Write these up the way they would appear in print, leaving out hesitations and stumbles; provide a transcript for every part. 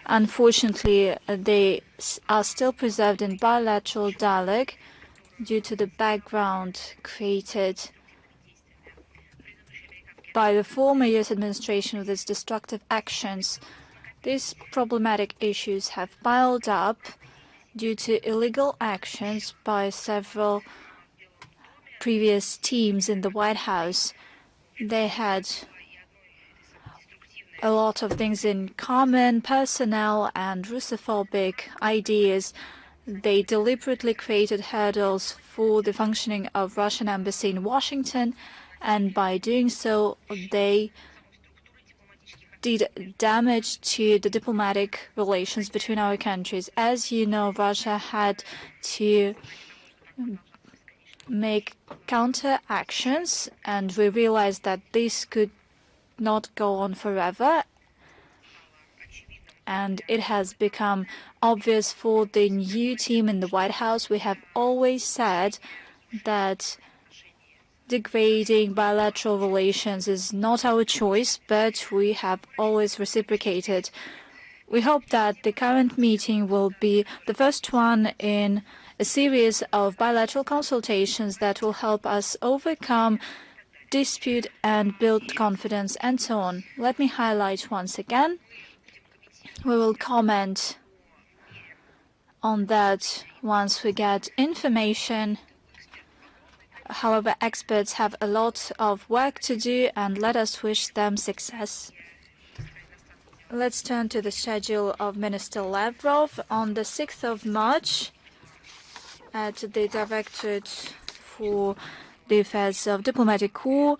Unfortunately, they are still preserved in bilateral dialogue due to the background created by the former US administration with its destructive actions. These problematic issues have piled up due to illegal actions by several previous teams in the White House. They had a lot of things in common, personnel and Russophobic ideas. They deliberately created hurdles for the functioning of Russian embassy in Washington, and by doing so, they did damage to the diplomatic relations between our countries. As you know, Russia had to make counter actions, and we realized that this could not go on forever. And it has become obvious for the new team in the White House. We have always said that degrading bilateral relations is not our choice, but we have always reciprocated. We hope that the current meeting will be the first one in a series of bilateral consultations that will help us overcome dispute and build confidence and so on. Let me highlight once again. We will comment on that once we get information. However, experts have a lot of work to do, and let us wish them success. Let's turn to the schedule of Minister Lavrov. On the 6th of March, at the Directorate for the Affairs of Diplomatic Corps,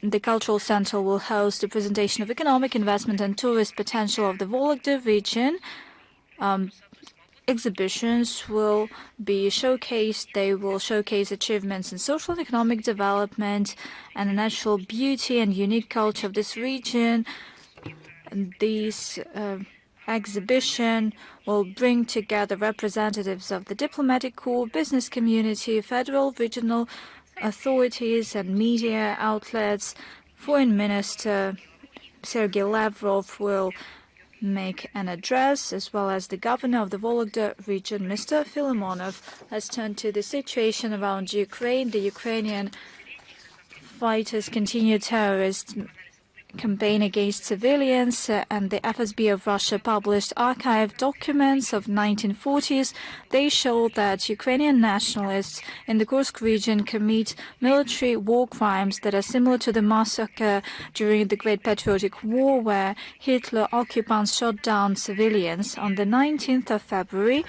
the Cultural Center will host a presentation of economic investment and tourist potential of the Vologda region. Exhibitions will be showcased. They will showcase achievements in social and economic development and the natural beauty and unique culture of this region. This exhibition will bring together representatives of the diplomatic corps, business community, federal, regional authorities and media outlets. Foreign Minister Sergei Lavrov will make an address, as well as the governor of the Vologda region, Mr. Filomonov. Let's turn to the situation around Ukraine. The Ukrainian fighters continue terrorist campaign against civilians, and the FSB of Russia published archived documents of 1940s. They show that Ukrainian nationalists in the Kursk region commit military war crimes that are similar to the massacre during the Great Patriotic War, where Hitler occupants shot down civilians. On the 19th of February,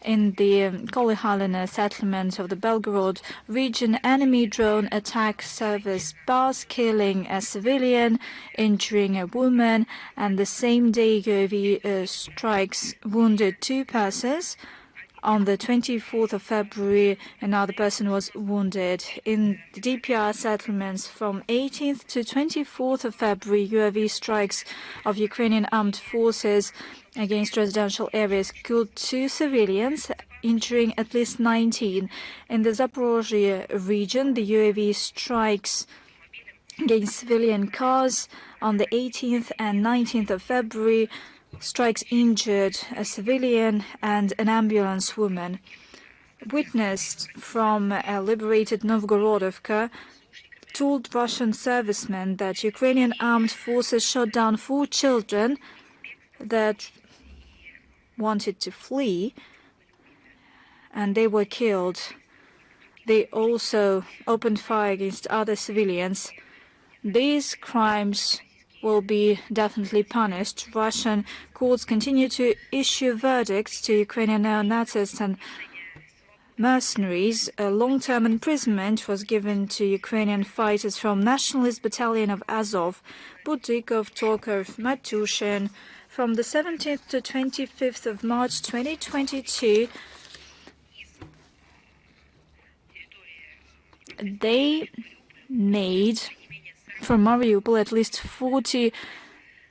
in the Kolyhalina settlement of the Belgorod region, enemy drone attacked service bus, killing a civilian, injuring a woman, and the same day UAV strikes wounded 2 persons. On the 24th of February, another person was wounded. In the DPR settlements from 18th to 24th of February, UAV strikes of Ukrainian armed forces against residential areas killed 2 civilians, injuring at least 19. In the Zaporozhye region, the UAV strikes against civilian cars on the 18th and 19th of February. Strikes injured a civilian and an ambulance woman. Witnessed from a liberated Novgorodovka told Russian servicemen that Ukrainian armed forces shot down 4 children that wanted to flee, and they were killed. They also opened fire against other civilians. These crimes will be definitely punished. Russian courts continue to issue verdicts to Ukrainian neo-Nazis and mercenaries. A long-term imprisonment was given to Ukrainian fighters from Nationalist Battalion of Azov, Budikov, Tokarov, Matushin. From the 17th to 25th of March 2022, they made from Mariupol at least 40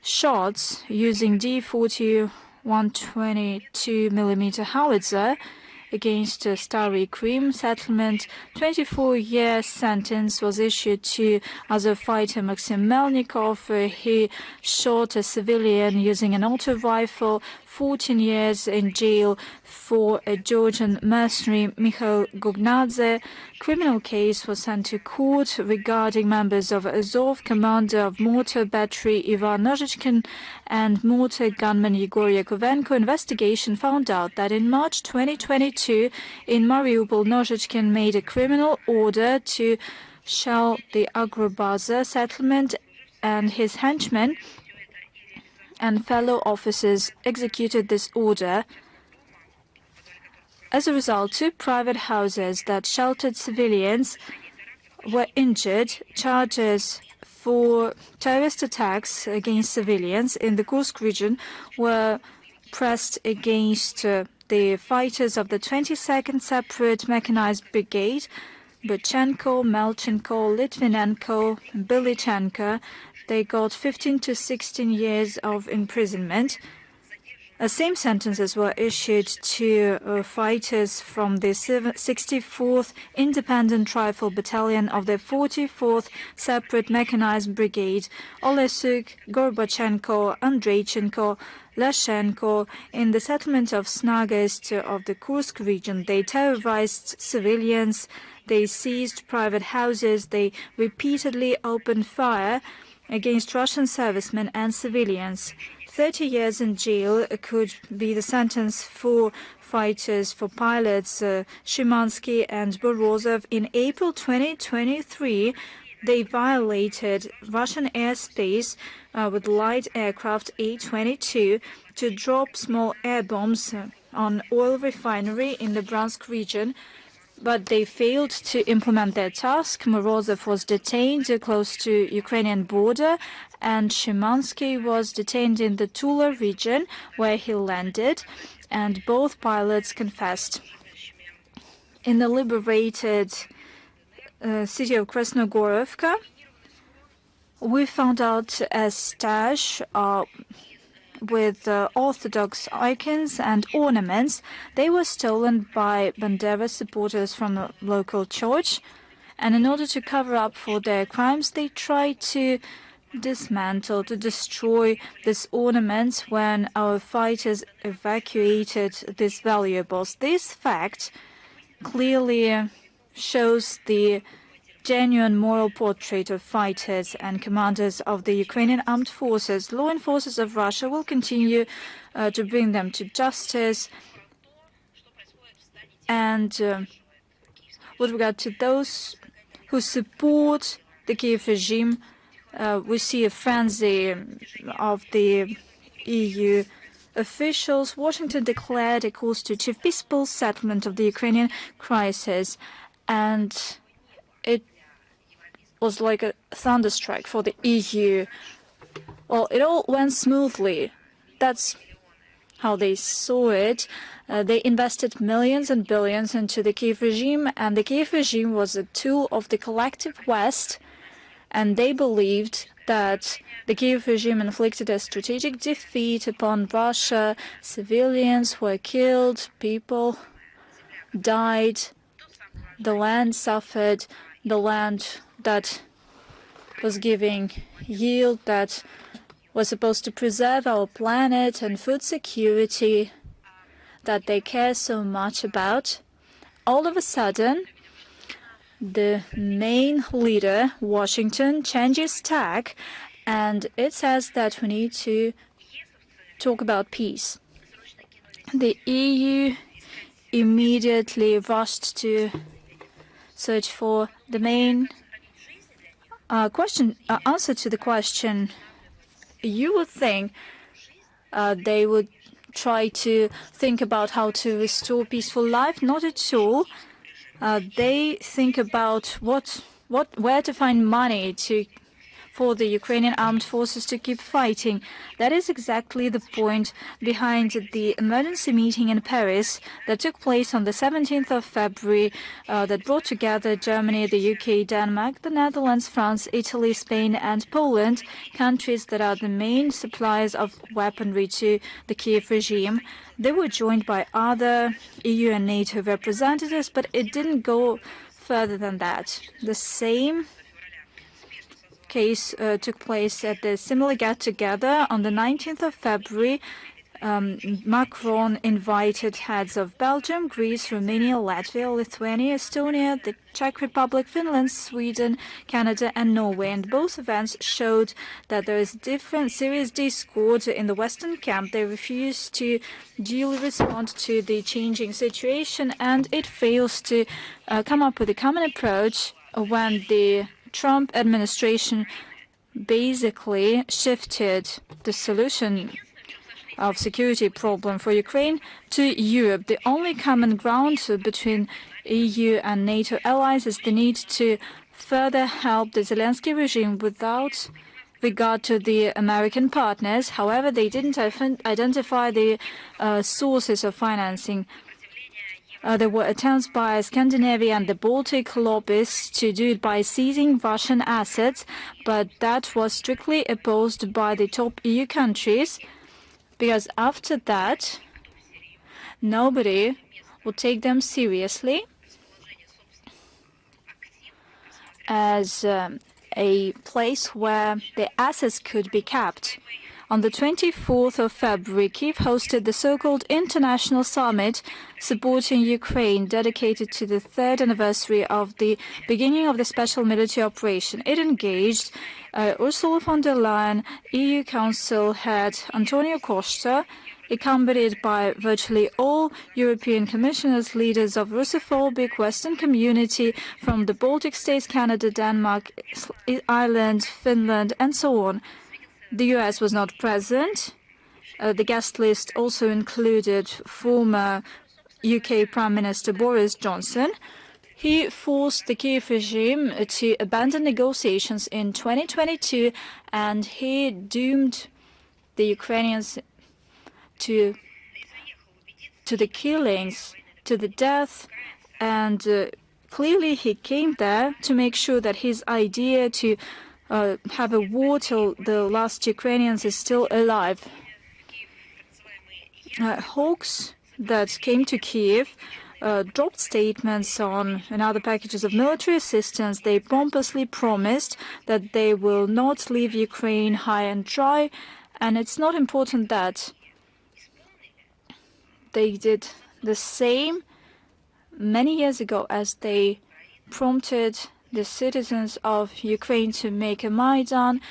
shots using D-40 122mm howitzer, against Stary Krim settlement. 24-year sentence was issued to Azov fighter Maxim Melnikov. He shot a civilian using an auto rifle. 14 years in jail for a Georgian mercenary, Mikhail Gognadze. Criminal case was sent to court regarding members of Azov, commander of mortar battery Ivan Nozichkin and mortar gunman Yegor Yakovenko. Investigation found out that in March 2022 in Mariupol, Nozichkin made a criminal order to shell the Agrobaza settlement, and his henchmen and fellow officers executed this order. As a result, 2 private houses that sheltered civilians were injured. Charges for terrorist attacks against civilians in the Kursk region were pressed against the fighters of the 22nd Separate Mechanized Brigade, Butchenko, Melchenko, Litvinenko, and Bilichenko. They got 15 to 16 years of imprisonment. Same sentences were issued to fighters from the 64th Independent Rifle Battalion of the 44th Separate Mechanized Brigade, Olesuk, Gorbachenko, Andreychenko, Lashenko. In the settlement of Snagest of the Kursk region, they terrorized civilians, they seized private houses, they repeatedly opened fire against Russian servicemen and civilians. 30 years in jail could be the sentence for fighters, for pilots Shimansky and Borozov. In April 2023, they violated Russian airspace with light aircraft A-22 to drop small air bombs on oil refinery in the Bryansk region, but they failed to implement their task. Morozov was detained close to Ukrainian border, and Shimansky was detained in the Tula region, where he landed, and both pilots confessed. In the liberated city of Krasnogorovka, we found out a stash with Orthodox icons and ornaments. They were stolen by Bandera supporters from a local church, and in order to cover up for their crimes, they tried to dismantle, to destroy these ornaments when our fighters evacuated these valuables. This fact clearly shows the genuine moral portrait of fighters and commanders of the Ukrainian armed forces. Law enforcers of Russia will continue to bring them to justice. And with regard to those who support the Kiev regime, we see a frenzy of the EU officials. Washington declared a course to achieve peaceful settlement of the Ukrainian crisis, and it was like a thunderstrike for the EU. Well, it all went smoothly. That's how they saw it. They invested millions and billions into the Kiev regime, and the Kiev regime was a tool of the collective West, and they believed that the Kiev regime inflicted a strategic defeat upon Russia. Civilians were killed, people died, the land suffered, the land that was giving yield, that was supposed to preserve our planet and food security that they care so much about. All of a sudden, the main leader, Washington, changes tack, and it says that we need to talk about peace. The EU immediately rushed to search for the main answer to the question. You would think they would try to think about how to restore peaceful life. Not at all. They think about where to find money for the Ukrainian armed forces to keep fighting. That is exactly the point behind the emergency meeting in Paris that took place on the 17th of February that brought together Germany, the UK, Denmark, the Netherlands, France, Italy, Spain and Poland, countries that are the main suppliers of weaponry to the Kiev regime. They were joined by other EU and NATO representatives, but it didn't go further than that. The same case took place at the similar get-together on the 19th of February. Macron invited heads of Belgium, Greece, Romania, Latvia, Lithuania, Estonia, the Czech Republic, Finland, Sweden, Canada and Norway. And both events showed that there is different serious discord in the Western camp. They refuse to duly respond to the changing situation, and it fails to come up with a common approach when the Trump administration basically shifted the solution of security problem for Ukraine to Europe. The only common ground between EU and NATO allies is the need to further help the Zelensky regime without regard to the American partners. However, they didn't identify the sources of financing. There were attempts by Scandinavia and the Baltic lobbyists to do it by seizing Russian assets, but that was strictly opposed by the top EU countries, because after that, nobody would take them seriously as a place where the assets could be kept. On the 24th of February, Kyiv hosted the so-called International Summit supporting Ukraine, dedicated to the third anniversary of the beginning of the special military operation. It engaged Ursula von der Leyen, EU Council head Antonio Costa, accompanied by virtually all European commissioners, leaders of Russophobic Western community from the Baltic states, Canada, Denmark, Ireland, Finland, and so on. The US was not present. The guest list also included former UK Prime Minister Boris Johnson. He forced the Kyiv regime to abandon negotiations in 2022, and he doomed the Ukrainians to the killings, to the death, and clearly he came there to make sure that his idea to have a war till the last Ukrainians is still alive. Hawks that came to Kyiv dropped statements on another packages of military assistance. They pompously promised that they will not leave Ukraine high and dry, and it's not important that they did the same many years ago as they prompted the citizens of Ukraine to make a Maidan,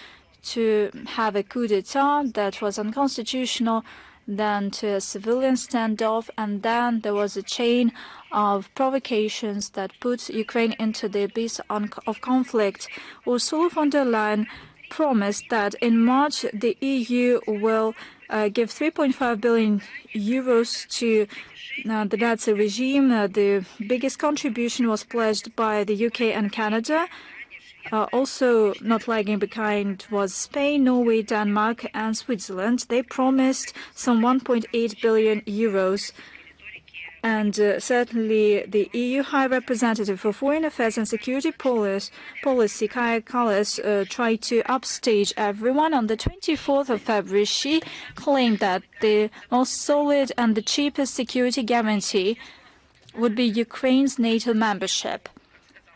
to have a coup d'etat that was unconstitutional, then to a civilian standoff, and then there was a chain of provocations that put Ukraine into the abyss of conflict. Ursula von der Leyen promised that in March the EU will give 3.5 billion euros to the Nazi regime. The biggest contribution was pledged by the UK and Canada. Also not lagging behind was Spain, Norway, Denmark and Switzerland. They promised some 1.8 billion euros. And certainly the EU High Representative for Foreign Affairs and Security Policy, Kaja Kallas, tried to upstage everyone. On the 24th of February, she claimed that the most solid and the cheapest security guarantee would be Ukraine's NATO membership.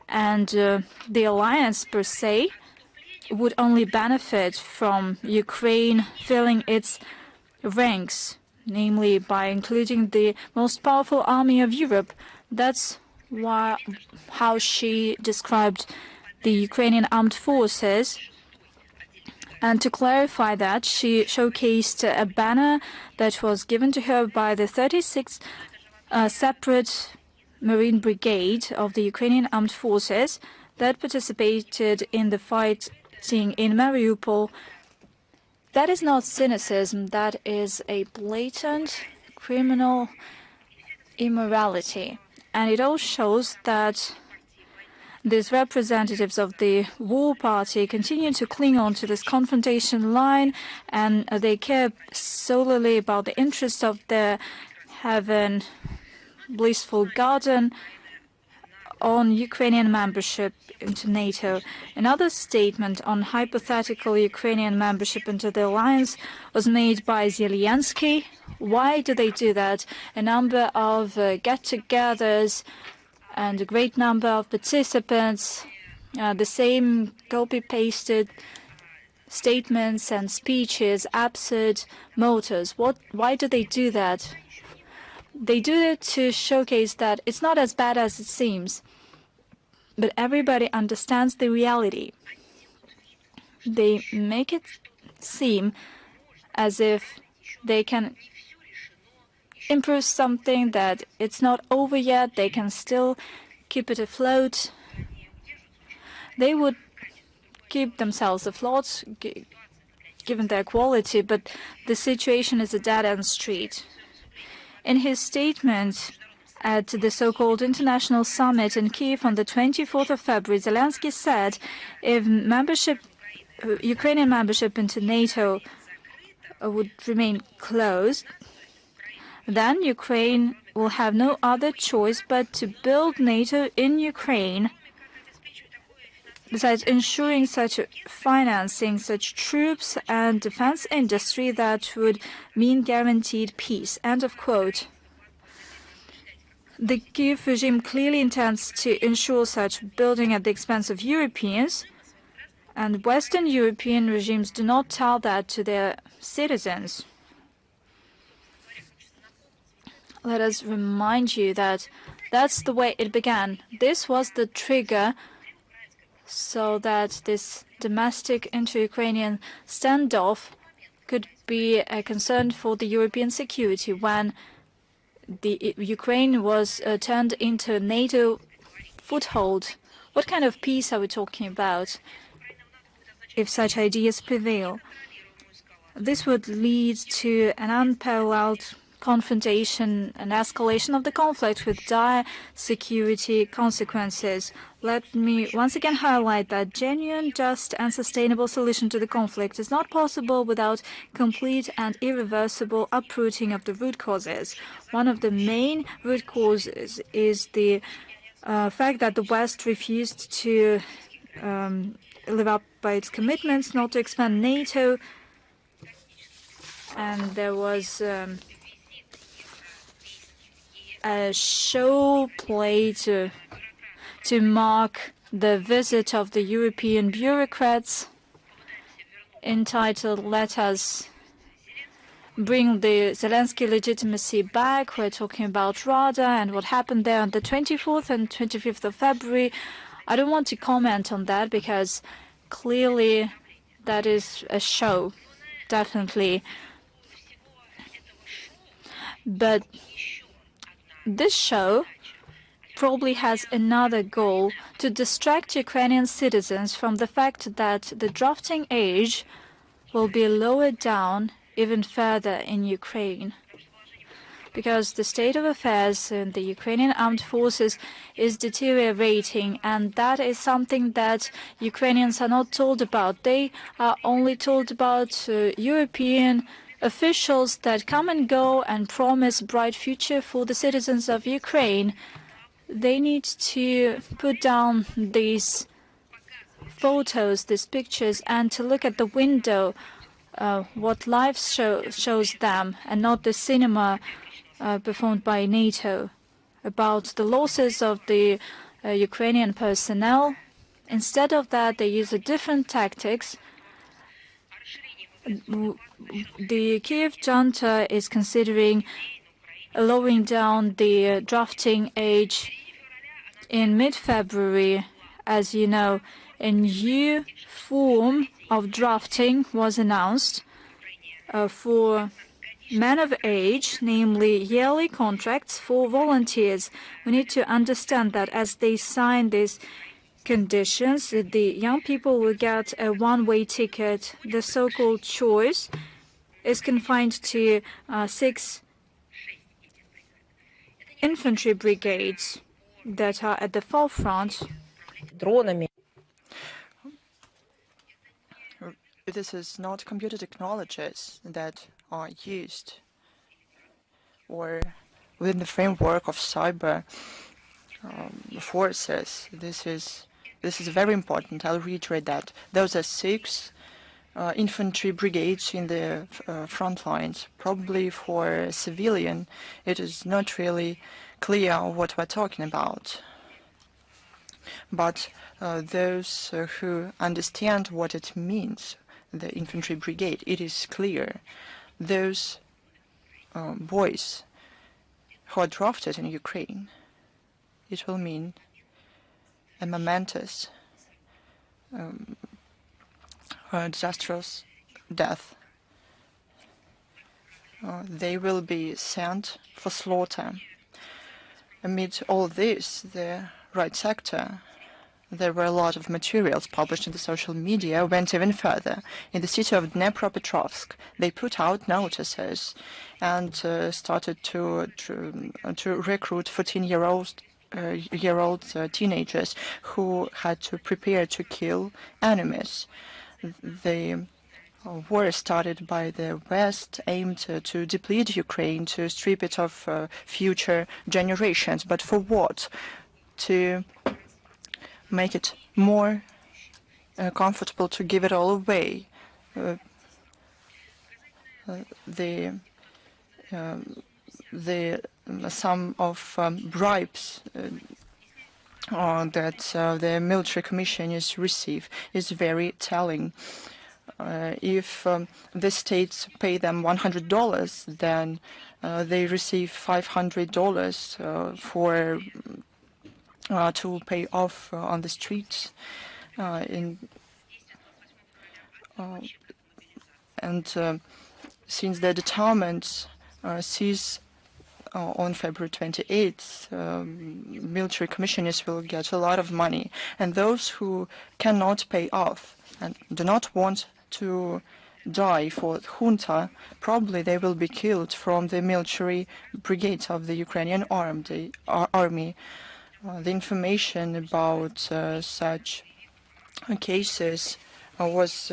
And the alliance per se would only benefit from Ukraine filling its ranks, namely by including the most powerful army of Europe. That's how she described the Ukrainian armed forces. And to clarify that, she showcased a banner that was given to her by the 36th separate Marine Brigade of the Ukrainian armed forces that participated in the fighting in Mariupol. That is not cynicism, that is a blatant criminal immorality. And it all shows that these representatives of the war party continue to cling on to this confrontation line, and they care solely about the interest of their having blissful garden on Ukrainian membership into NATO. Another statement on hypothetical Ukrainian membership into the alliance was made by Zelensky. Why do they do that? A number of get-togethers and a great number of participants, the same copy-pasted statements and speeches, absurd mottos. Why do they do that? They do it to showcase that it's not as bad as it seems, but everybody understands the reality. They make it seem as if they can improve something, that it's not over yet, they can still keep it afloat. They would keep themselves afloat given their quality, but the situation is a dead-end street. In his statement at the so-called International Summit in Kiev on the 24th of February, Zelensky said if Ukrainian membership into NATO would remain closed, then Ukraine will have no other choice but to build NATO in Ukraine. Besides ensuring such financing, such troops and defense industry that would mean guaranteed peace. End of quote. The Kiev regime clearly intends to ensure such building at the expense of Europeans, and Western European regimes do not tell that to their citizens. Let us remind you that that's the way it began. This was the trigger so that this domestic inter-Ukrainian standoff could be a concern for the European security when the Ukraine was turned into a NATO foothold. What kind of peace are we talking about if such ideas prevail? This would lead to an unparalleled confrontation and escalation of the conflict with dire security consequences. Let me once again highlight that genuine, just, and sustainable solution to the conflict is not possible without complete and irreversible uprooting of the root causes. One of the main root causes is the fact that the West refused to live up by its commitments not to expand NATO, and there was a show play to mark the visit of the European bureaucrats entitled "Let Us Bring the Zelensky Legitimacy Back." We're talking about Rada and what happened there on the 24th and 25th of February. I don't want to comment on that because clearly that is a show, definitely. But this show probably has another goal: to distract Ukrainian citizens from the fact that the drafting age will be lowered down even further in Ukraine. Because the state of affairs in the Ukrainian armed forces is deteriorating, and that is something that Ukrainians are not told about. They are only told about European officials that come and go and promise a bright future for the citizens of Ukraine. They need to put down these photos, these pictures, and to look at the window, what life shows them, and not the cinema performed by NATO, about the losses of the Ukrainian personnel. Instead of that, they use different tactics. The Kiev junta is considering lowering down the drafting age in mid-February. As you know, a new form of drafting was announced for men of age, namely yearly contracts for volunteers. We need to understand that as they sign these conditions, the young people will get a one-way ticket. The so-called choice is confined to 6 infantry brigades that are at the forefront дронами. This is not computer technologies that are used or within the framework of cyber forces. This is very important. I'll reiterate that. Those are 6 infantry brigades in the front lines. Probably for a civilian, it is not really clear what we're talking about. But those who understand what it means, the infantry brigade, it is clear. Those boys who are drafted in Ukraine, it will mean a momentous, disastrous death. They will be sent for slaughter. Amid all this, the right sector, there were a lot of materials published in the social media, went even further. In the city of Dnepropetrovsk, they put out notices and started to recruit 14-year-old teenagers who had to prepare to kill enemies. The war started by the West, aimed to deplete Ukraine, to strip it of future generations. But for what? To make it more comfortable to give it all away. The sum of bribes that the military commissioners receive is very telling. If the states pay them $100, then they receive $500 for to pay off on the streets. Since they're determined seize on February 28th, military commissioners will get a lot of money, and those who cannot pay off and do not want to die for junta, probably they will be killed from the military brigades of the Ukrainian army. The information about such cases was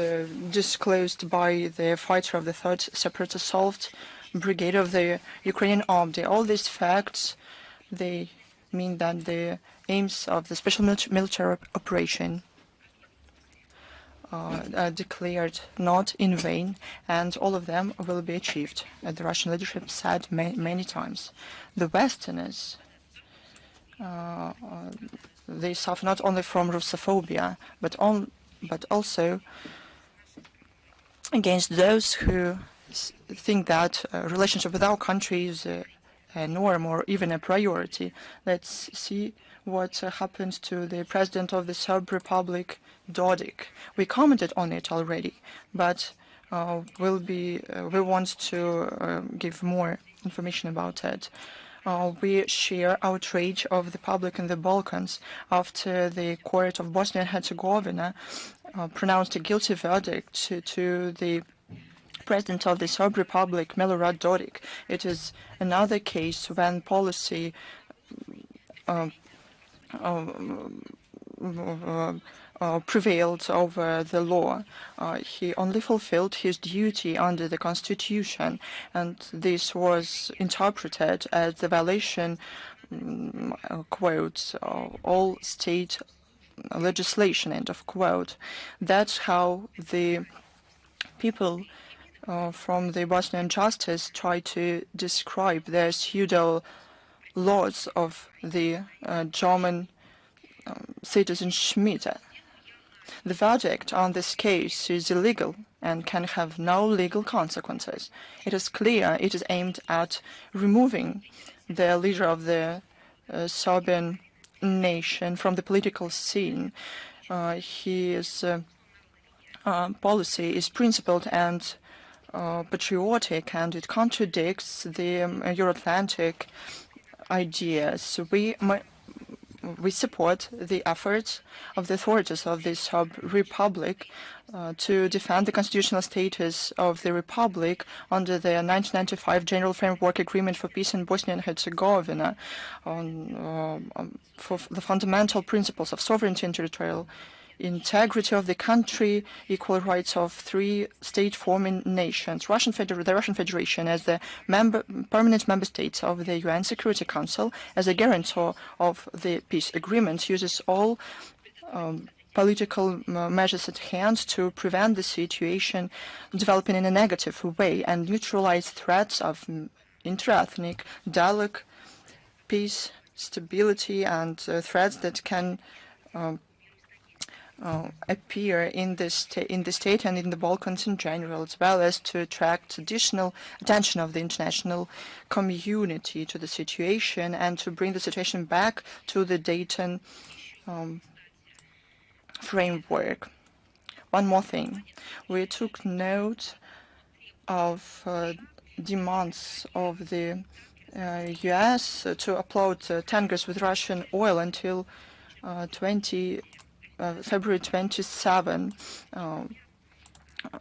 disclosed by the fighter of the 3rd Separate Assault Brigade of the Ukrainian army. All these facts, they mean that the aims of the special military operation are declared not in vain, and all of them will be achieved. The Russian leadership said many times. The Westerners, they suffer not only from Russophobia, but also against those who think that relationship with our country is a norm or even a priority. Let's see what happened to the president of the Serb Republic, Dodik. We commented on it already, but we want to give more information about it. We share outrage of the public in the Balkans after the court of Bosnia and Herzegovina pronounced a guilty verdict to the president of the Serb Republic, Milorad Dodik. It is another case when policy prevailed over the law. He only fulfilled his duty under the constitution, and this was interpreted as the violation, quote, all state legislation, end of quote. That's how the people from the Bosnian justice try to describe the pseudo laws of the German citizen Schmidt. The verdict on this case is illegal and can have no legal consequences. It is clear it is aimed at removing the leader of the Serbian nation from the political scene. His policy is principled and patriotic, and it contradicts the Euro-Atlantic ideas. We we support the efforts of the authorities of the sub-republic to defend the constitutional status of the republic under the 1995 General Framework Agreement for Peace in Bosnia and Herzegovina for the fundamental principles of sovereignty and territorial integrity of the country, equal rights of three state-forming nations. The Russian Federation, as the permanent member state of the UN Security Council, as a guarantor of the peace agreement, uses all political measures at hand to prevent the situation developing in a negative way and neutralize threats of interethnic dialogue, peace, stability, and threats that can appear in the state and in the Balkans in general, as well as to attract additional attention of the international community to the situation and to bring the situation back to the Dayton framework. One more thing. We took note of demands of the US to upload tankers with Russian oil until February 27.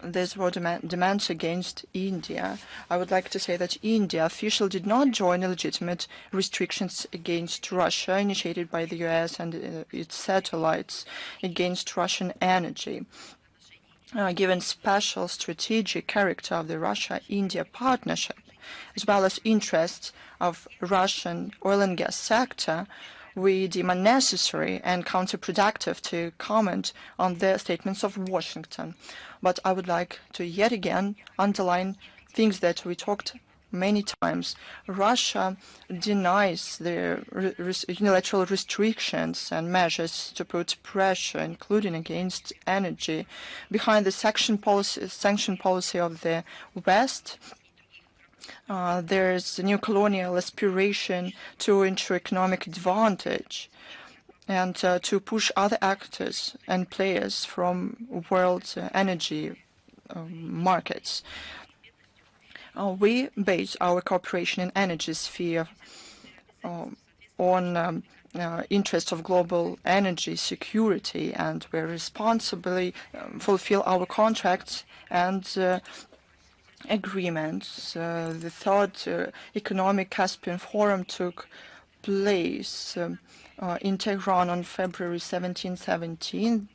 These were demands against India. I would like to say that India officially did not join legitimate restrictions against Russia initiated by the US and its satellites against Russian energy. Given special strategic character of the Russia-India partnership, as well as interests of Russian oil and gas sector, we deem unnecessary and counterproductive to comment on the statements of Washington. But I would like to yet again underline things that we talked many times. Russia denies the unilateral restrictions and measures to put pressure, including against energy, behind the sanction policy of the West. There's a new colonial aspiration to ensure economic advantage and to push other actors and players from world energy markets. We base our cooperation in energy sphere on interests of global energy security, and we responsibly fulfill our contracts and agreements. The third Economic Caspian Forum took place in Tehran on February 17.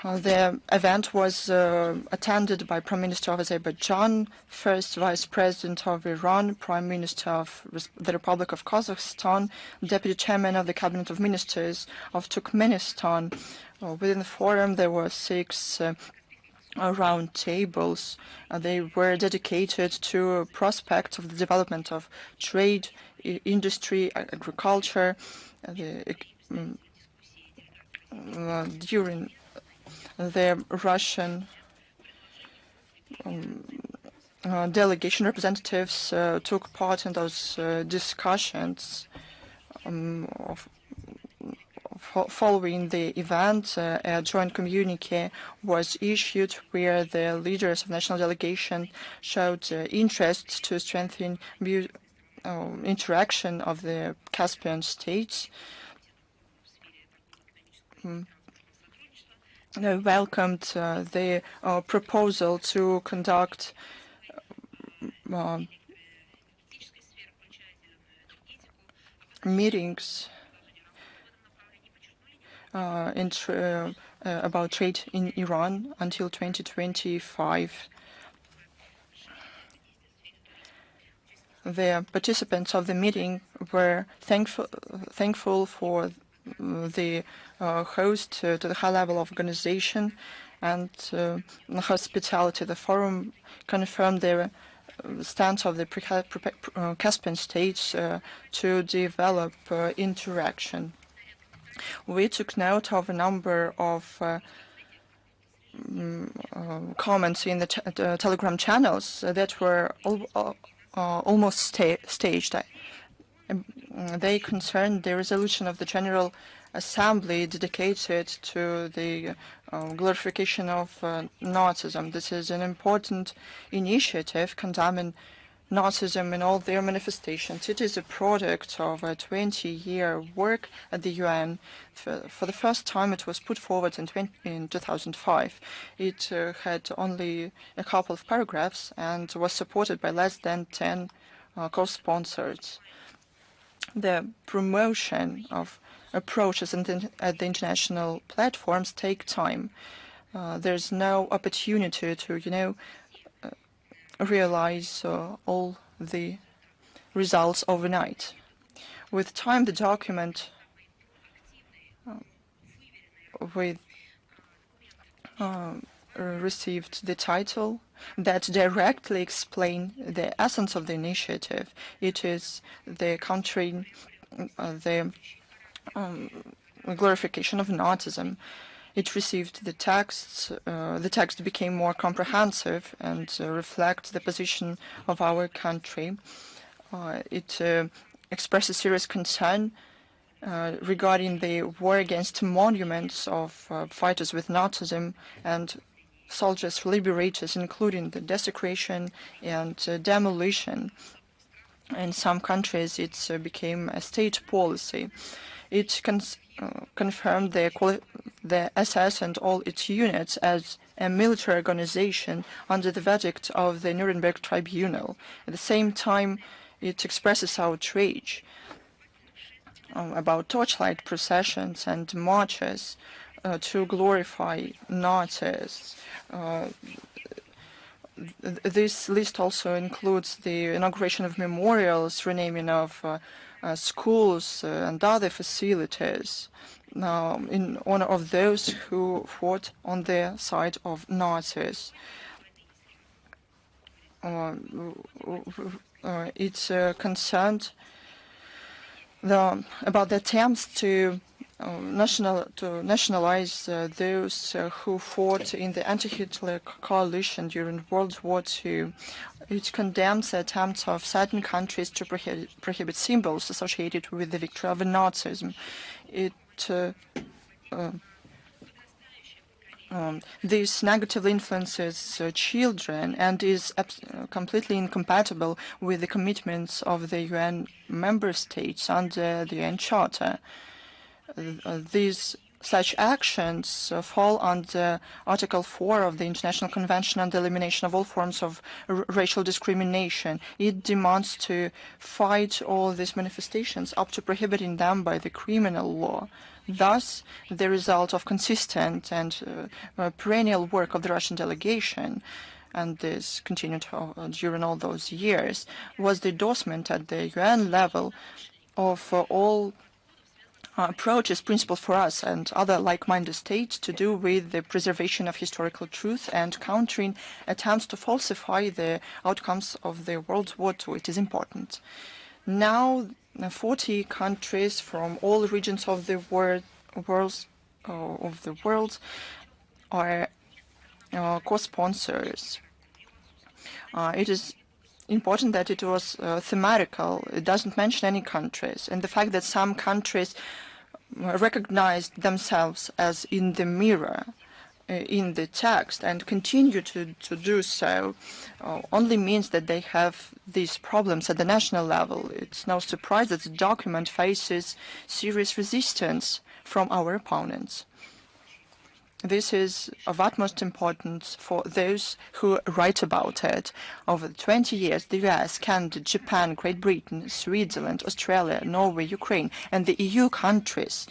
The event was attended by Prime Minister of Azerbaijan, First Vice President of Iran, Prime Minister of the Republic of Kazakhstan, Deputy Chairman of the Cabinet of Ministers of Turkmenistan. Within the forum, there were 6 round tables. They were dedicated to prospects of the development of trade, industry, agriculture. During the Russian delegation representatives took part in those discussions. Following the event, a joint communique was issued where the leaders of national delegation showed interest to strengthen interaction of the Caspian states. They welcomed the proposal to conduct meetings about trade in Iran until 2025. The participants of the meeting were thankful for the host to the high level of organization and hospitality. The forum confirmed the stance of the Caspian states to develop interaction. We took note of a number of comments in the Telegram channels that were almost staged. They concerned the resolution of the General Assembly dedicated to the glorification of Nazism. This is an important initiative condemning Nazism in all their manifestations. It is a product of a 20-year work at the UN. For the first time, it was put forward in 2005. It had only a couple of paragraphs and was supported by less than 10 co-sponsors. The promotion of approaches at the international platforms take time. There's no opportunity to, realize all the results overnight. With time, the document with received the title that directly explain the essence of the initiative. It is the countering the glorification of Nazism. It received the text. The text became more comprehensive and reflects the position of our country. It expresses serious concern regarding the war against monuments of fighters with Nazism and soldiers liberators, including the desecration and demolition. In some countries, it became a state policy. It confirmed the SS and all its units as a military organization under the verdict of the Nuremberg Tribunal. At the same time, it expresses outrage about torchlight processions and marches to glorify Nazis. This list also includes the inauguration of memorials, renaming of schools and other facilities in honor of those who fought on the side of Nazis. It's concerned about the attempts to nationalize those who fought in the anti-Hitler coalition during World War II. It condemns the attempts of certain countries to prohibit symbols associated with the victory of Nazism. This negatively influences children and is completely incompatible with the commitments of the UN member states under the UN Charter. Such actions fall under Article 4 of the International Convention on the Elimination of All Forms of Racial Discrimination. It demands to fight all these manifestations up to prohibiting them by the criminal law. Thus, the result of consistent and perennial work of the Russian delegation, and this continued during all those years, was the endorsement at the UN level of all approaches, principles for us and other like-minded states to do with the preservation of historical truth and countering attempts to falsify the outcomes of the World War II. It is important. Now, 40 countries from all regions of the world are co-sponsors. It is important that it was thematical. It doesn't mention any countries, and the fact that some countries recognized themselves as in the mirror in the text and continue to do so only means that they have these problems at the national level. It's no surprise that the document faces serious resistance from our opponents. This is of utmost importance for those who write about it. Over 20 years, the US, Canada, Japan, Great Britain, Switzerland, Australia, Norway, Ukraine, and the EU countries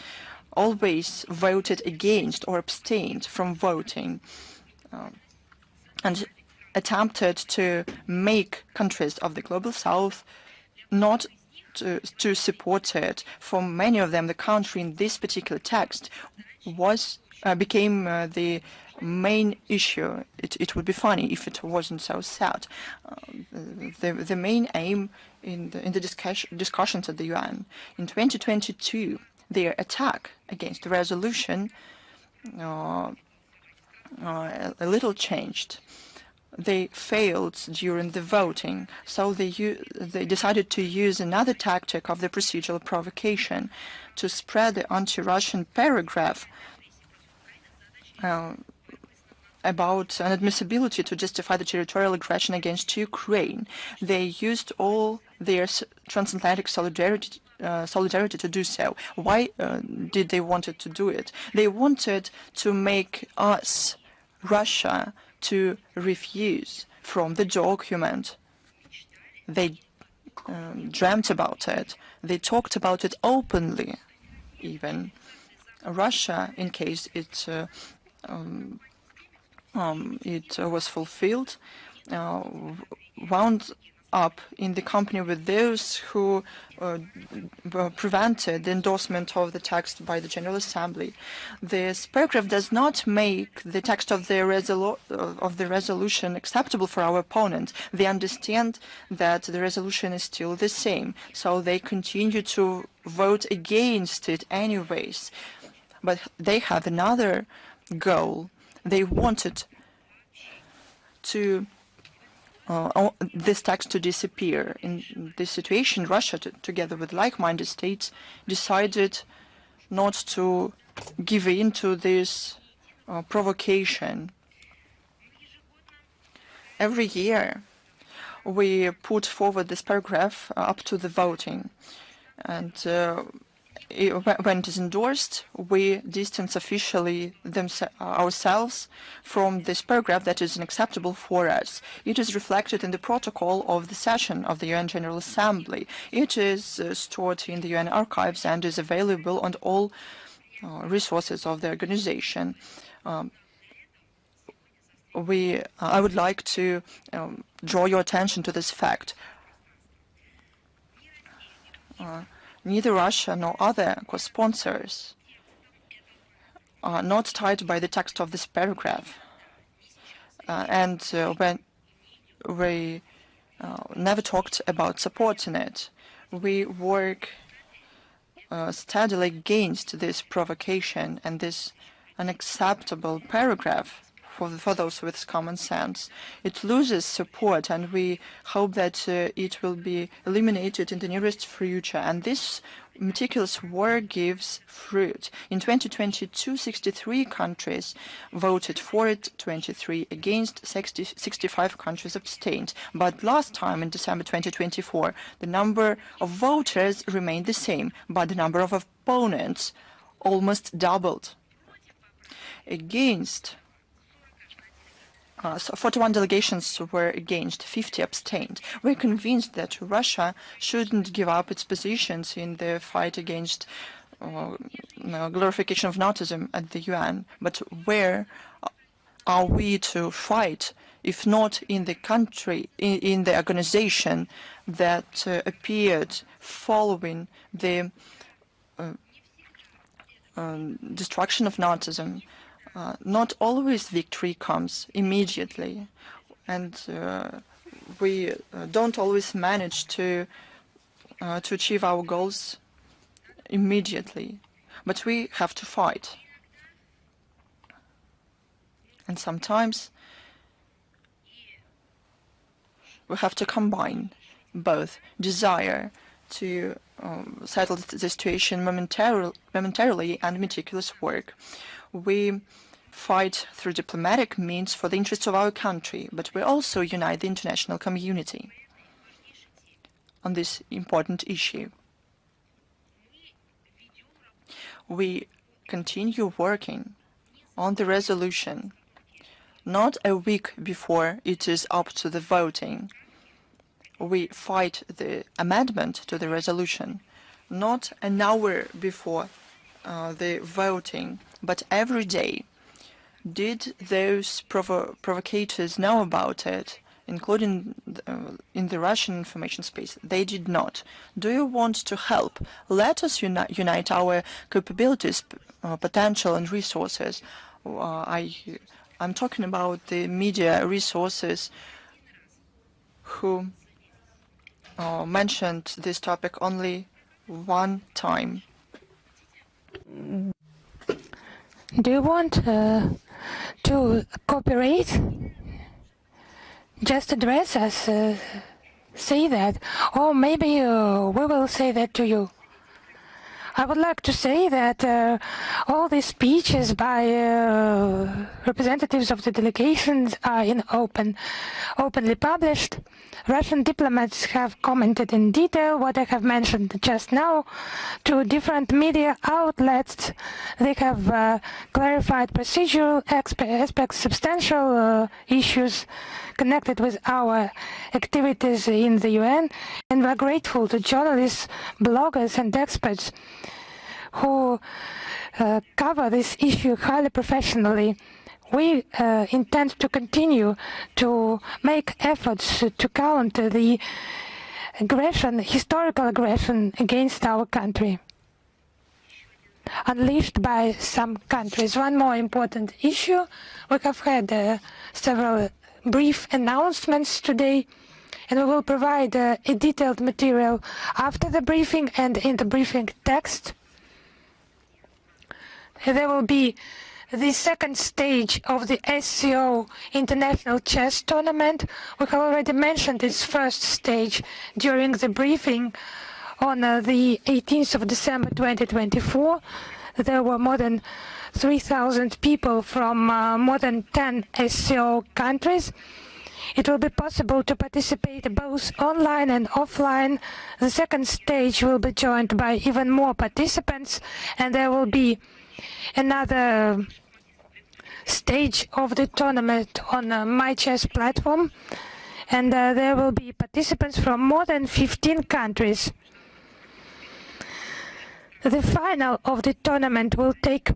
always voted against or abstained from voting and attempted to make countries of the Global South not to support it. For many of them, the country in this particular text became the main issue. It would be funny if it wasn't so sad. The main aim in the discussions at the UN in 2022, their attack against the resolution a little changed. They failed during the voting, so they decided to use another tactic of the procedural provocation to spread the anti-Russian paragraph about an admissibility to justify the territorial aggression against Ukraine. They used all their transatlantic solidarity to do so. Why did they wanted to do it? They wanted to make us, Russia, to refuse from the document. They dreamt about it. They talked about it openly, even. Russia, in case it was fulfilled, wound up in the company with those who prevented the endorsement of the text by the General Assembly. This paragraph does not make the text of the resolution acceptable for our opponents. They understand that the resolution is still the same, so they continue to vote against it anyways. But they have another goal. They wanted to this text to disappear. In this situation, Russia, together with like-minded states, decided not to give in to this provocation. Every year, we put forward this paragraph up to the voting, and when it is endorsed, we distance officially ourselves from this paragraph that is unacceptable for us. It is reflected in the protocol of the session of the UN General Assembly. It is stored in the UN archives and is available on all resources of the organization. I would like to draw your attention to this fact. Neither Russia nor other co-sponsors are not tied by the text of this paragraph. When we never talked about supporting it, we work steadily against this provocation and this unacceptable paragraph for those with common sense. It loses support, and we hope that it will be eliminated in the nearest future. And this meticulous work gives fruit. In 2022, 63 countries voted for it, 23 against, 65 countries abstained. But last time, in December 2024, the number of voters remained the same, but the number of opponents almost doubled. Against, 41 delegations were against, 50 abstained. We're convinced that Russia shouldn't give up its positions in the fight against glorification of Nazism at the UN. But where are we to fight, if not in the country, in the organization that appeared following the destruction of Nazism? Not always victory comes immediately, and we don't always manage to achieve our goals immediately, but we have to fight. And sometimes we have to combine both desire to settle the situation momentarily and meticulous work. We fight through diplomatic means for the interests of our country, but we also unite the international community on this important issue. We continue working on the resolution, not a week before it is up to the voting. We fight the amendment to the resolution, not an hour before the voting, but every day. Did those provocators know about it, including in the Russian information space? They did not. Do you want to help? Let us unite our capabilities, potential and resources. I'm talking about the media resources who mentioned this topic only one time. Do you want to cooperate? Just address us, say that, or maybe we will say that to you. I would like to say that all these speeches by representatives of the delegations are openly published. Russian diplomats have commented in detail what I have mentioned just now to different media outlets. They have clarified procedural aspects, substantial issues connected with our activities in the UN, and we're grateful to journalists, bloggers and experts who cover this issue highly professionally. We intend to continue to make efforts to counter the aggression, historical aggression against our country, unleashed by some countries. One more important issue, we have had several brief announcements today, and we will provide a detailed material after the briefing and in the briefing text. There will be the second stage of the SCO International Chess Tournament. We have already mentioned its first stage during the briefing on the 18th of December 2024. There were more than 3,000 people from more than 10 SCO countries. It will be possible to participate both online and offline. The second stage will be joined by even more participants, and there will be another stage of the tournament on My Chess platform, and there will be participants from more than 15 countries. The final of the tournament will take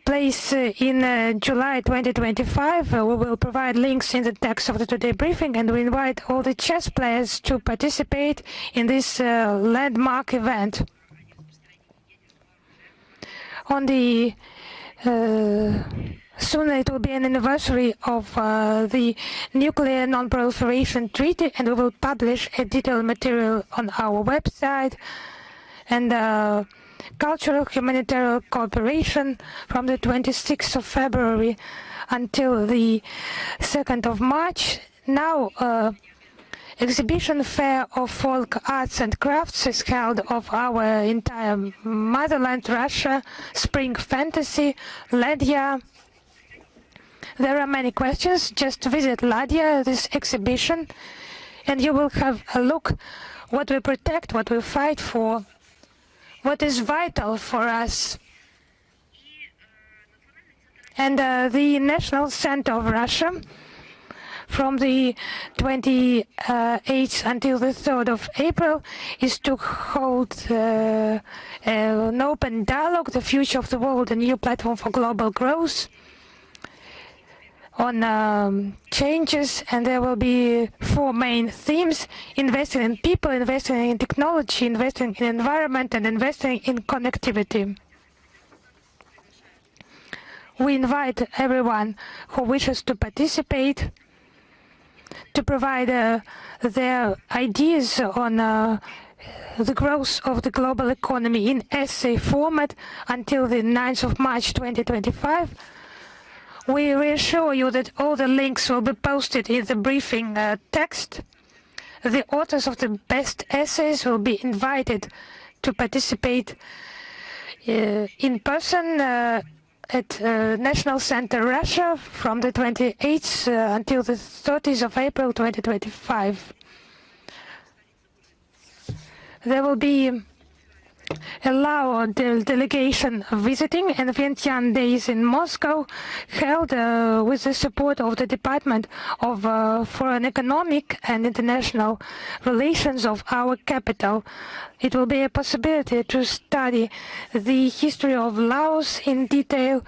place in July 2025. We will provide links in the text of the today briefing, and we invite all the chess players to participate in this landmark event. On the soon it will be an anniversary of the Nuclear Non-Proliferation Treaty, and we will publish a detailed material on our website. And cultural humanitarian cooperation from the 26th of February until the 2nd of March. Now, exhibition fair of folk arts and crafts is held of our entire motherland, Russia, Spring Fantasy, Ladia. There are many questions. Just visit Ladia, this exhibition, and you will have a look what we protect, what we fight for, what is vital for us. And the National Center of Russia, from the 28th until the 3rd of April, is to hold an open dialogue, the future of the world, a new platform for global growth, on changes, and there will be 4 main themes: investing in people, investing in technology, investing in environment, and investing in connectivity. We invite everyone who wishes to participate to provide their ideas on the growth of the global economy in essay format until the 9th of March 2025. We reassure you that all the links will be posted in the briefing text. The authors of the best essays will be invited to participate in person at National Center Russia from the 28th until the 30th of April 2025. There will be allow the delegation visiting and Vientiane Days in Moscow, held with the support of the Department of Foreign Economic and International Relations of our capital. It will be a possibility to study the history of Laos in detail,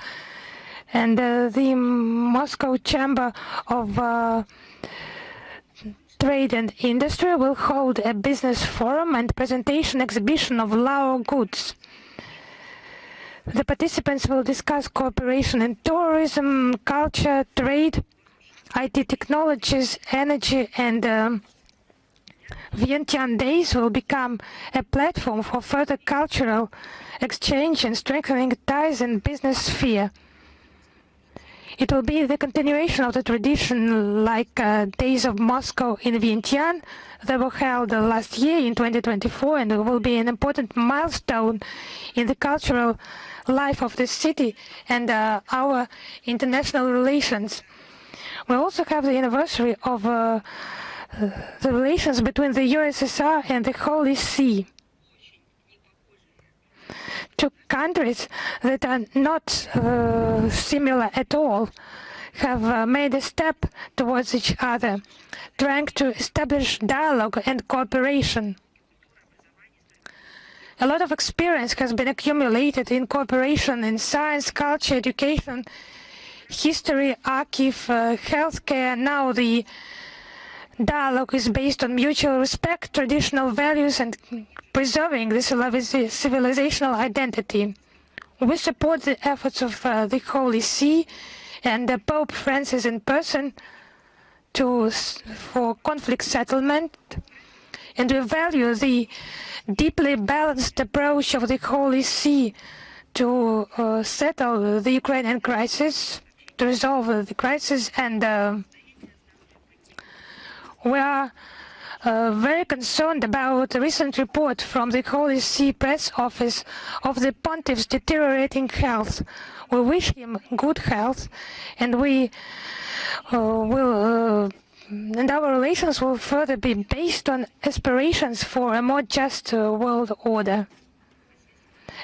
and the Moscow Chamber of Trade and Industry will hold a business forum and presentation exhibition of Lao goods. The participants will discuss cooperation in tourism, culture, trade, IT technologies, energy, and Vientiane Days will become a platform for further cultural exchange and strengthening ties in business sphere. It will be the continuation of the tradition like Days of Moscow in Vientiane that were held last year in 2024, and it will be an important milestone in the cultural life of this city and our international relations. We also have the anniversary of the relations between the USSR and the Holy See. Two countries that are not similar at all have made a step towards each other, trying to establish dialogue and cooperation. A lot of experience has been accumulated in cooperation in science, culture, education, history, archive, healthcare. Now the dialogue is based on mutual respect, traditional values, and preserving the civilizational identity. We support the efforts of the Holy See and Pope Francis in person for conflict settlement, and we value the deeply balanced approach of the Holy See to settle the Ukrainian crisis, to resolve the crisis, and we are very concerned about a recent report from the Holy See Press Office of the Pontiff's deteriorating health. We wish him good health, and we and our relations will further be based on aspirations for a more just world order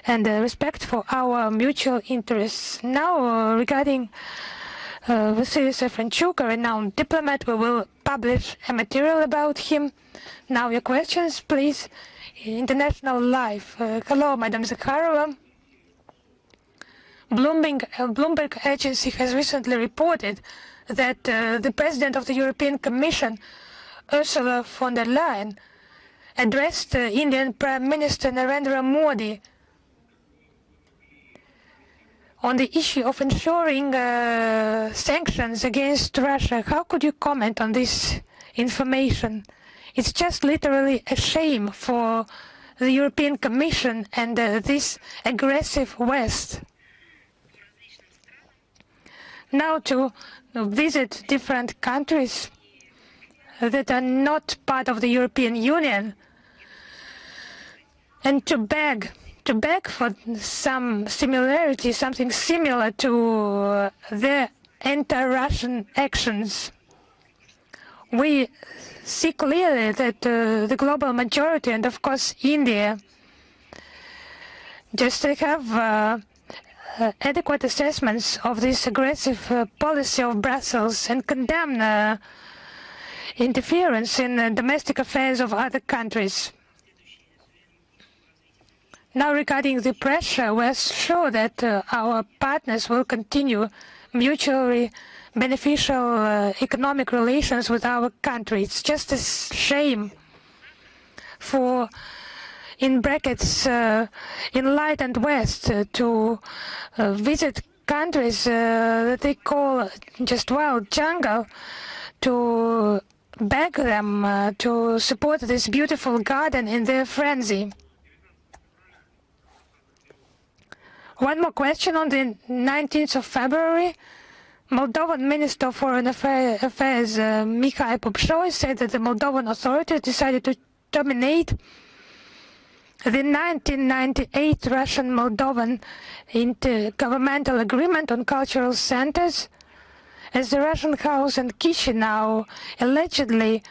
and respect for our mutual interests. Now, regarding Vasily Safranchuk, a renowned diplomat, we will publish a material about him. Now your questions, please. International Life. Hello, Madam Zakharova. Bloomberg agency has recently reported that the President of the European Commission, Ursula von der Leyen, addressed Indian Prime Minister Narendra Modi on the issue of ensuring sanctions against Russia. How could you comment on this information? It's just literally a shame for the European Commission and this aggressive West. Now to visit different countries that are not part of the European Union and to beg for some similarity, something similar to their anti-Russian actions. We see clearly that the global majority, and of course India, just have adequate assessments of this aggressive policy of Brussels and condemn interference in domestic affairs of other countries. Now, regarding the pressure, we're sure that our partners will continue mutually beneficial economic relations with our country. It's just a shame for, in brackets, enlightened West to visit countries that they call just wild jungle, to beg them to support this beautiful garden in their frenzy. One more question. On the 19th of February, Moldovan Minister of Foreign Affairs Mihai Pupșoi said that the Moldovan authorities decided to terminate the 1998 Russian-Moldovan intergovernmental agreement on cultural centers, as the Russian House in Chisinau allegedly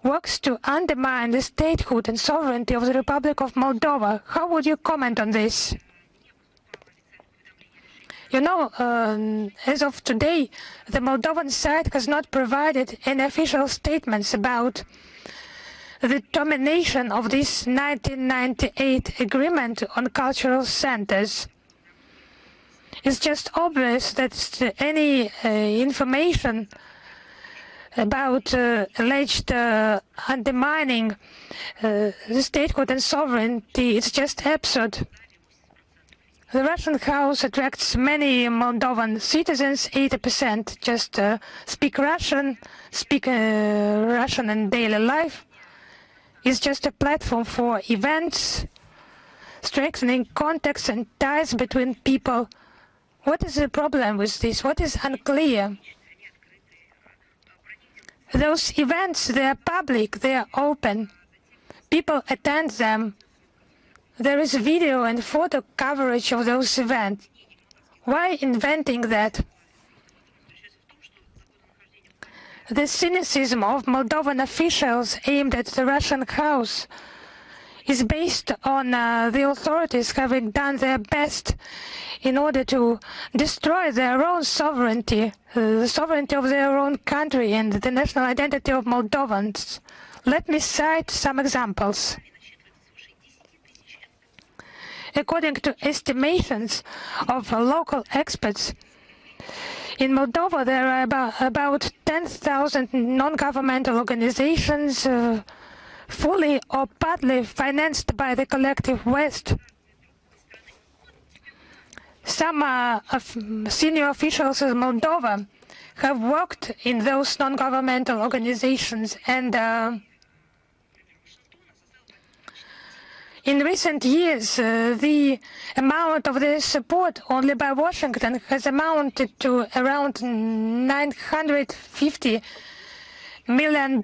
works to undermine the statehood and sovereignty of the Republic of Moldova. How would you comment on this? You know, as of today, the Moldovan side has not provided any official statements about the termination of this 1998 agreement on cultural centers. It's just obvious that any information about alleged undermining the statehood and sovereignty is just absurd. The Russian House attracts many Moldovan citizens. 80% just speak Russian in daily life. It's just a platform for events, strengthening contacts and ties between people What is the problem with this? What is unclear? Those events, they are public, they are open. People attend them. There is video and photo coverage of those events. Why inventing that? The cynicism of Moldovan officials aimed at the Russian house is based on the authorities having done their best in order to destroy their own sovereignty, the sovereignty of their own country and the national identity of Moldovans. Let me cite some examples. According to estimations of local experts, in Moldova there are about 10,000 non-governmental organizations fully or partly financed by the collective West. Some senior officials in Moldova have worked in those non-governmental organizations, and in recent years, the amount of their support only by Washington has amounted to around $950 million.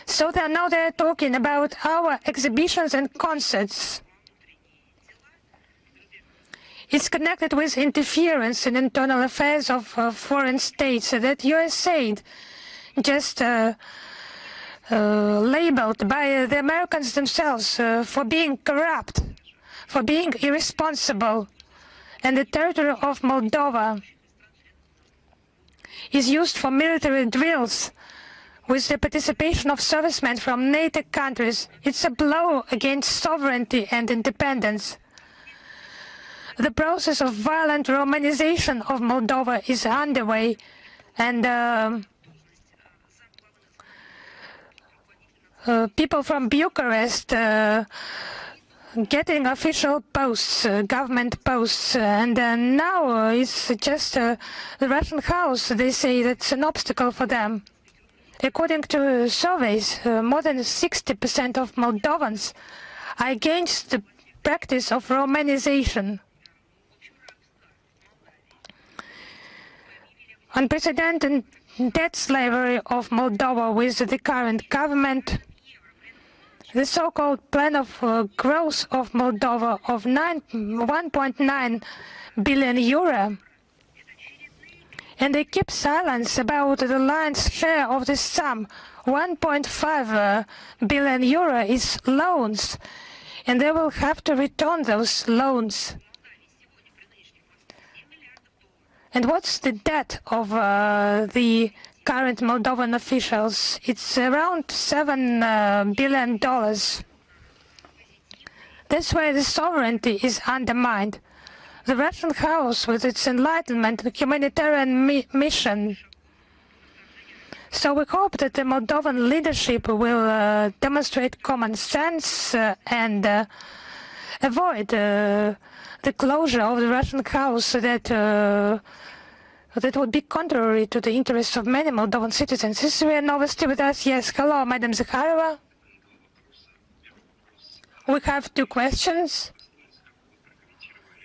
So now they're talking about our exhibitions and concerts. It's connected with interference in internal affairs of foreign states that USA just labeled by the Americans themselves for being corrupt, for being irresponsible. And the territory of Moldova is used for military drills with the participation of servicemen from NATO countries. It's a blow against sovereignty and independence. The process of violent Romanization of Moldova is underway, and people from Bucharest getting official posts, government posts, and now it's just the Russian house. They say that's an obstacle for them. According to surveys, more than 60% of Moldovans are against the practice of Romanization. Unprecedented debt slavery of Moldova with the current government, the so-called plan of growth of Moldova of 1.9 billion euro, and they keep silence about the lion's share of this sum. 1.5 billion euro is loans, and they will have to return those loans. And what's the debt of the current Moldovan officials? It's around $7 billion. That's why the sovereignty is undermined. The Russian house, with its enlightenment and humanitarian mission. So we hope that the Moldovan leadership will demonstrate common sense and avoid the closure of the Russian house that would be contrary to the interests of many Moldovan citizens. Is Maria Novosti with us? Yes. Hello, Madam Zakharova. We have two questions.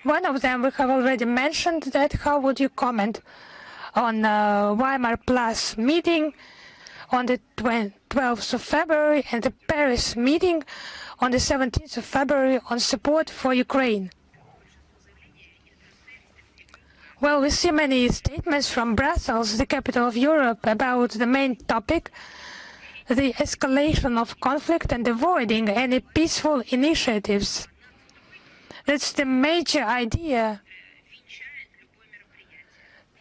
One of them we have already mentioned, that how would you comment on Weimar Plus meeting on the 12th of February and the Paris meeting on the 17th of February on support for Ukraine? Well, we see many statements from Brussels, the capital of Europe, about the main topic, the escalation of conflict and avoiding any peaceful initiatives. That's the major idea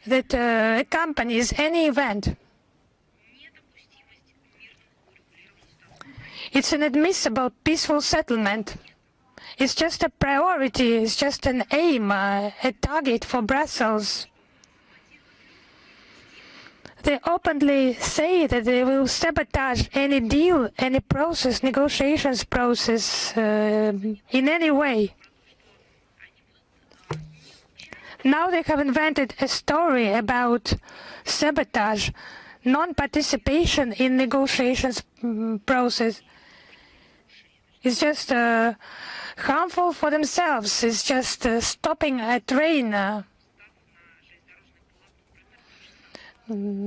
that accompanies any event. It's an admissible peaceful settlement. It's just a priority, it's just an aim, a target for Brussels. They openly say that they will sabotage any deal, any process, negotiations process, in any way. Now they have invented a story about sabotage, non-participation in negotiations process. It's just harmful for themselves. It's just stopping a train.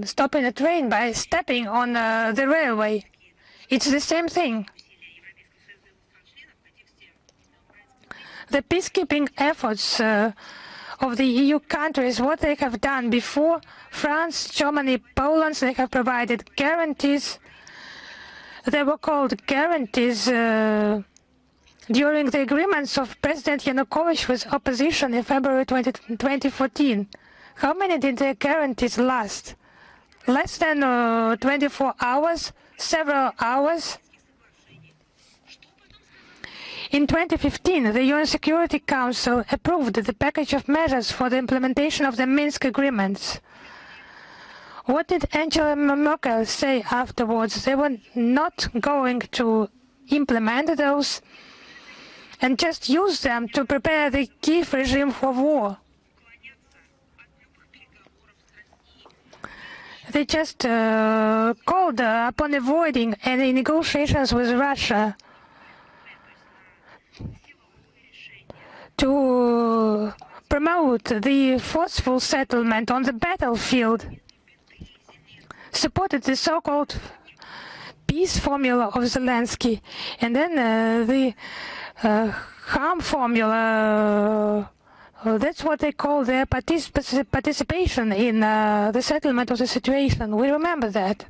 Stopping a train by stepping on the railway. It's the same thing. The peacekeeping efforts of the EU countries, what they have done before, France, Germany, Poland, they have provided guarantees. They were called guarantees during the agreements of President Yanukovych with opposition in February 2014. How many did the guarantees last? Less than 24 hours? Several hours? In 2015, the UN Security Council approved the package of measures for the implementation of the Minsk agreements. What did Angela Merkel say afterwards? They were not going to implement those and just use them to prepare the Kiev regime for war. They just called upon avoiding any negotiations with Russia to promote the forceful settlement on the battlefield, supported the so-called peace formula of Zelensky, and then the harm formula, that's what they call their participation in the settlement of the situation. We remember that.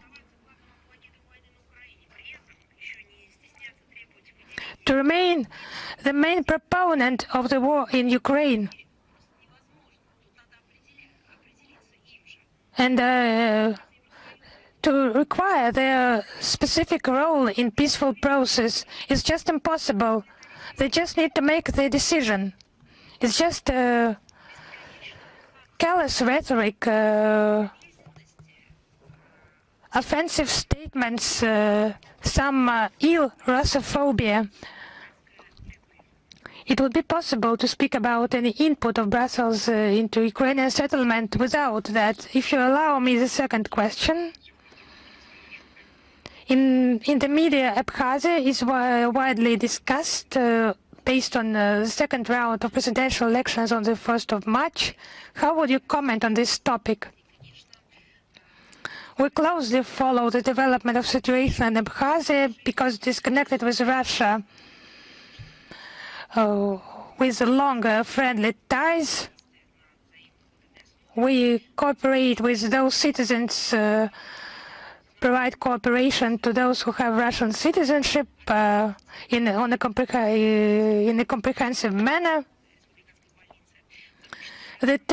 To remain the main proponent of the war in Ukraine and to require their specific role in peaceful process is just impossible. They just need to make their decision. It's just callous rhetoric, offensive statements, some ill Russophobia. It would be possible to speak about any input of Brussels into Ukrainian settlement without that. If you allow me the second question. In the media, Abkhazia is widely discussed based on the second round of presidential elections on the 1st of March. How would you comment on this topic? We closely follow the development of situation in Abkhazia because it is connected with Russia with longer friendly ties. We cooperate with those citizens, provide cooperation to those who have Russian citizenship in a comprehensive manner. The